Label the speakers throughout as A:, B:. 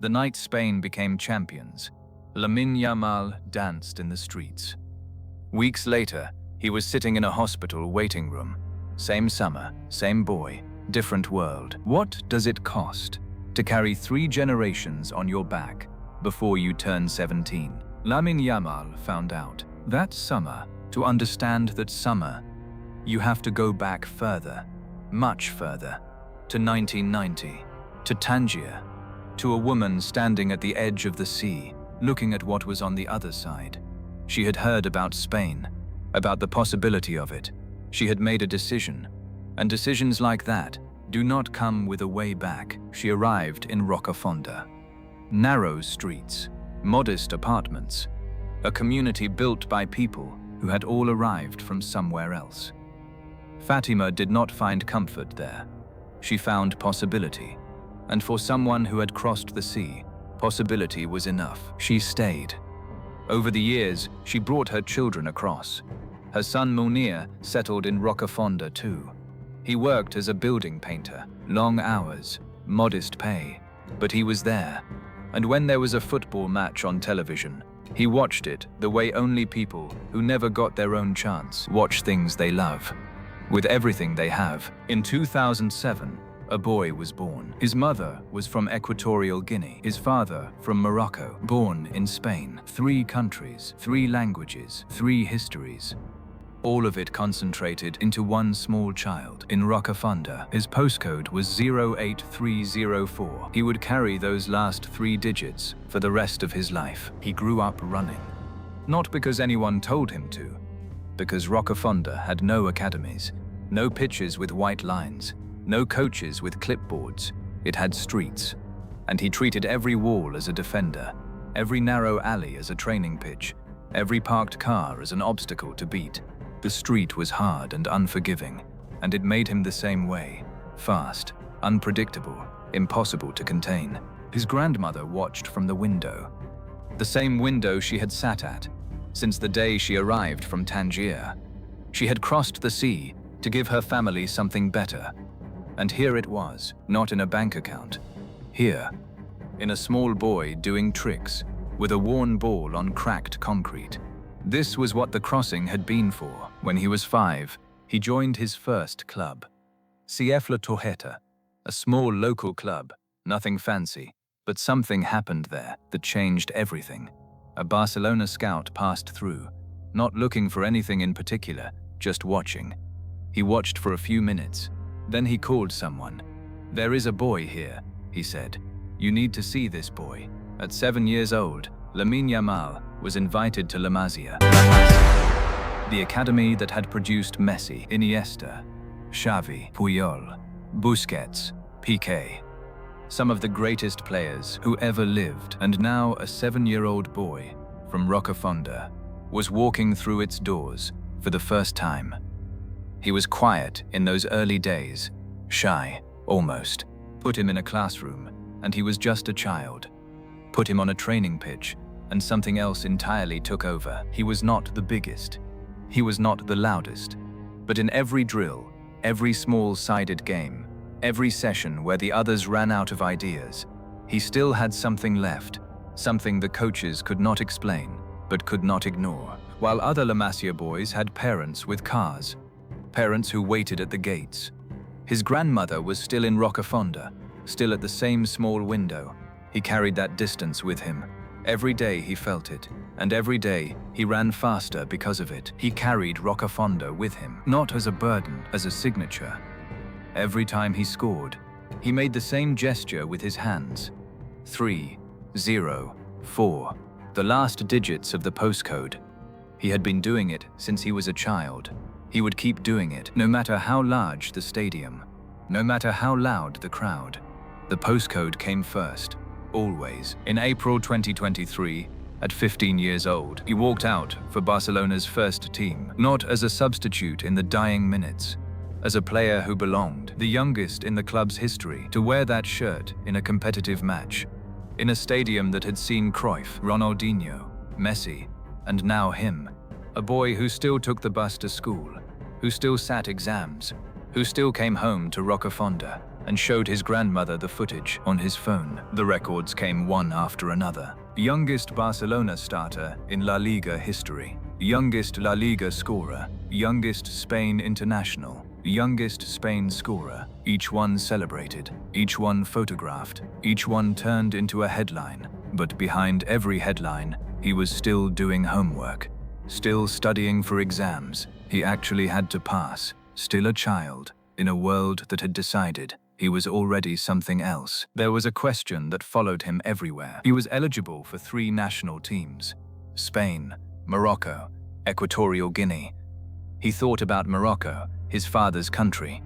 A: The night Spain became champions, Lamine Yamal danced in the streets. Weeks later, he was sitting in a hospital waiting room. Same summer, same boy, different world. What does it cost to carry 3 generations on your back before you turn 17? Lamine Yamal found out that summer. To understand that summer, you have to go back further, much further, to 1990, to Tangier, to a woman standing at the edge of the sea, looking at what was on the other side. She had heard about Spain, about the possibility of it. She had made a decision, and decisions like that do not come with a way back. She arrived in Rocafonda. Narrow streets, modest apartments, a community built by people who had all arrived from somewhere else. Fatima did not find comfort there. She found possibility, and for someone who had crossed the sea, possibility was enough. She stayed. Over the years, she brought her children across. Her son Munir settled in Rocafonda too. He worked as a building painter, long hours, modest pay, but he was there. And when there was a football match on television, he watched it the way only people who never got their own chance watch things they love. With everything they have, in 2007, a boy was born. His mother was from Equatorial Guinea, his father from Morocco. Born in Spain. 3 countries, 3 languages, 3 histories. All of it concentrated into one small child. In Rocafonda, his postcode was 08304. He would carry those last 3 digits for the rest of his life. He grew up running. Not because anyone told him to, because Rocafonda had no academies, no pitches with white lines, no coaches with clipboards. It had streets, and he treated every wall as a defender, every narrow alley as a training pitch, every parked car as an obstacle to beat. The street was hard and unforgiving, and it made him the same way, fast, unpredictable, impossible to contain. His grandmother watched from the window, the same window she had sat at since the day she arrived from Tangier. She had crossed the sea to give her family something better, and here it was, not in a bank account. Here, in a small boy doing tricks with a worn ball on cracked concrete. This was what the crossing had been for. When he was 5, he joined his first club, CF La Torreta, a small local club, nothing fancy, but something happened there that changed everything. A Barcelona scout passed through, not looking for anything in particular, just watching. He watched for a few minutes, then he called someone. "There is a boy here," he said. "You need to see this boy." At 7 years old, Lamine Yamal was invited to La Masia, the academy that had produced Messi, Iniesta, Xavi, Puyol, Busquets, Piqué, some of the greatest players who ever lived. And now a 7-year-old boy from Rocafonda was walking through its doors for the first time. He was quiet in those early days, shy, almost. Put him in a classroom, and he was just a child. Put him on a training pitch, and something else entirely took over. He was not the biggest. He was not the loudest. But in every drill, every small-sided game, every session where the others ran out of ideas, he still had something left, something the coaches could not explain, but could not ignore. While other La Masia boys had parents with cars, parents who waited at the gates. His grandmother was still in Rocafonda, still at the same small window. He carried that distance with him. Every day he felt it, and every day he ran faster because of it. He carried Rocafonda with him, not as a burden, as a signature. Every time he scored, he made the same gesture with his hands. 3, 0, 4, the last digits of the postcode. He had been doing it since he was a child. He would keep doing it, no matter how large the stadium, no matter how loud the crowd. The postcode came first, always. In April 2023, at 15 years old, he walked out for Barcelona's first team, not as a substitute in the dying minutes, as a player who belonged, the youngest in the club's history, to wear that shirt in a competitive match, in a stadium that had seen Cruyff, Ronaldinho, Messi, and now him, a boy who still took the bus to school, who still sat exams, who still came home to Rocafonda. and showed his grandmother the footage on his phone. The records came one after another. Youngest Barcelona starter in La Liga history. Youngest La Liga scorer. Youngest Spain international. Youngest Spain scorer. Each one celebrated. Each one photographed. Each one turned into a headline. But behind every headline, he was still doing homework. Still studying for exams he actually had to pass. Still a child in a world that had decided he was already something else. There was a question that followed him everywhere. He was eligible for 3 national teams: Spain, Morocco, Equatorial Guinea. He thought about Morocco, his father's country,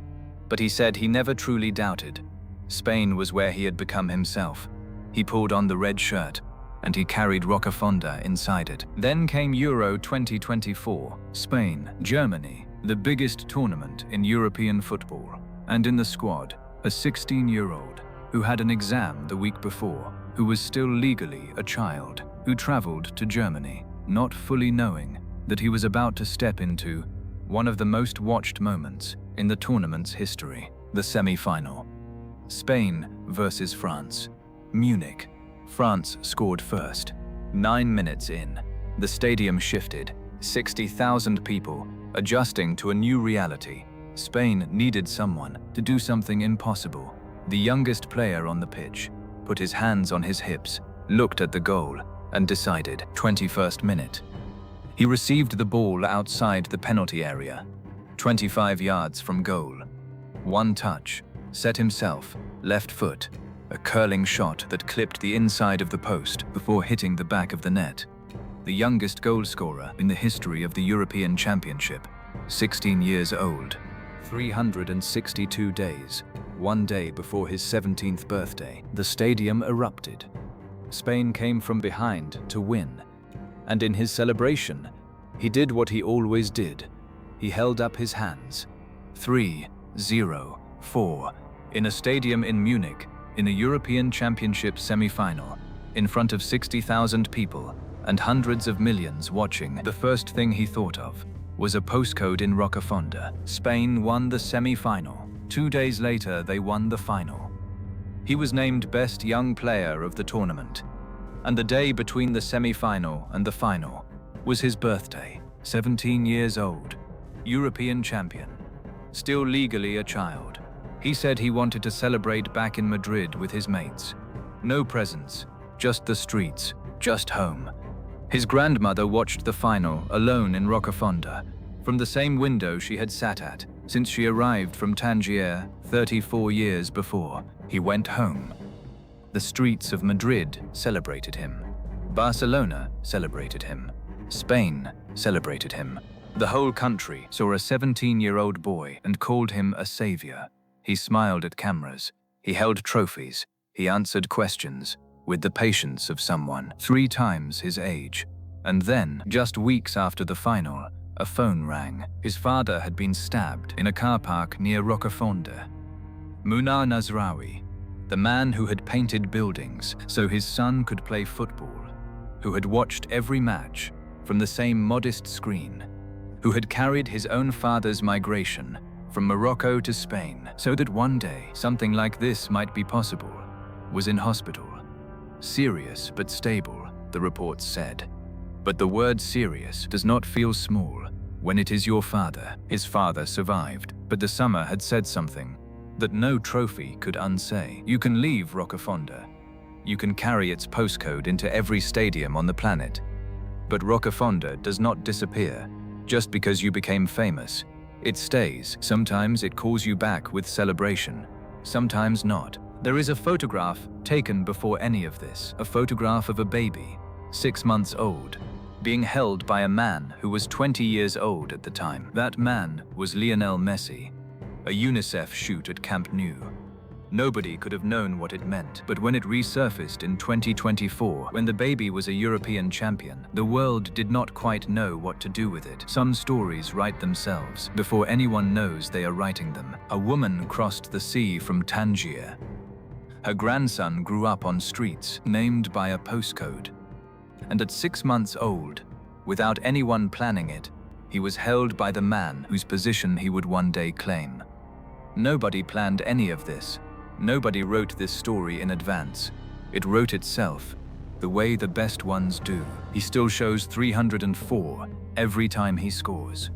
A: but he said he never truly doubted. Spain was where he had become himself. He pulled on the red shirt, and he carried Rocafonda inside it. Then came Euro 2024, Spain, Germany, the biggest tournament in European football. And in the squad, a 16-year-old who had an exam the week before, who was still legally a child, who traveled to Germany, not fully knowing that he was about to step into one of the most watched moments in the tournament's history, the semi-final. Spain versus France. Munich. France scored first. 9 minutes in, the stadium shifted. 60,000 people adjusting to a new reality. Spain needed someone to do something impossible. The youngest player on the pitch put his hands on his hips, looked at the goal, and decided. 21st minute. He received the ball outside the penalty area, 25 yards from goal. One touch, set himself, left foot, a curling shot that clipped the inside of the post before hitting the back of the net. The youngest goal scorer in the history of the European Championship, 16 years old. 362 days, 1 day before his 17th birthday, the stadium erupted. Spain came from behind to win. And in his celebration, he did what he always did. He held up his hands. 3-0-4, in a stadium in Munich, in a European Championship semi-final, in front of 60,000 people and hundreds of millions watching. The first thing he thought of was a postcode in Rocafonda. Spain won the semi-final. 2 days later, they won the final. He was named Best Young Player of the tournament. And the day between the semi-final and the final was his birthday. 17 years old, European champion, still legally a child. He said he wanted to celebrate back in Madrid with his mates. No presents, just the streets, just home. His grandmother watched the final alone in Rocafonda, from the same window she had sat at since she arrived from Tangier 34 years before. He went home. The streets of Madrid celebrated him. Barcelona celebrated him. Spain celebrated him. The whole country saw a 17-year-old boy and called him a savior. He smiled at cameras. He held trophies. He answered questions with the patience of someone 3 times his age. And then, just weeks after the final, a phone rang. His father had been stabbed in a car park near Rocafonda. Munar Nasraoui, the man who had painted buildings so his son could play football, who had watched every match from the same modest screen, who had carried his own father's migration from Morocco to Spain so that one day something like this might be possible, was in hospital. Serious but stable, the reports said. But the word serious does not feel small when it is your father. His father survived, but the summer had said something that no trophy could unsay. You can leave Rocafonda. You can carry its postcode into every stadium on the planet. But Rocafonda does not disappear just because you became famous. It stays. Sometimes it calls you back with celebration, sometimes not. There is a photograph taken before any of this, a photograph of a baby, 6 months old, being held by a man who was 20 years old at the time. That man was Lionel Messi, a UNICEF shoot at Camp Nou. Nobody could have known what it meant, but when it resurfaced in 2024, when the baby was a European champion, the world did not quite know what to do with it. Some stories write themselves before anyone knows they are writing them. A woman crossed the sea from Tangier. Her grandson grew up on streets named by a postcode. And at 6 months old, without anyone planning it, he was held by the man whose position he would one day claim. Nobody planned any of this, Nobody wrote this story in advance. It wrote itself, the way the best ones do. He still shows 304 every time he scores.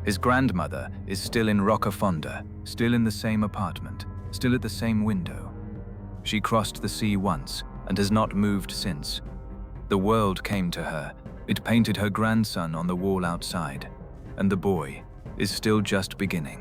A: His grandmother is still in Roccafonda, still in the same apartment, still at the same window. She crossed the sea once and has not moved since. The world came to her. It painted her grandson on the wall outside, and the boy is still just beginning.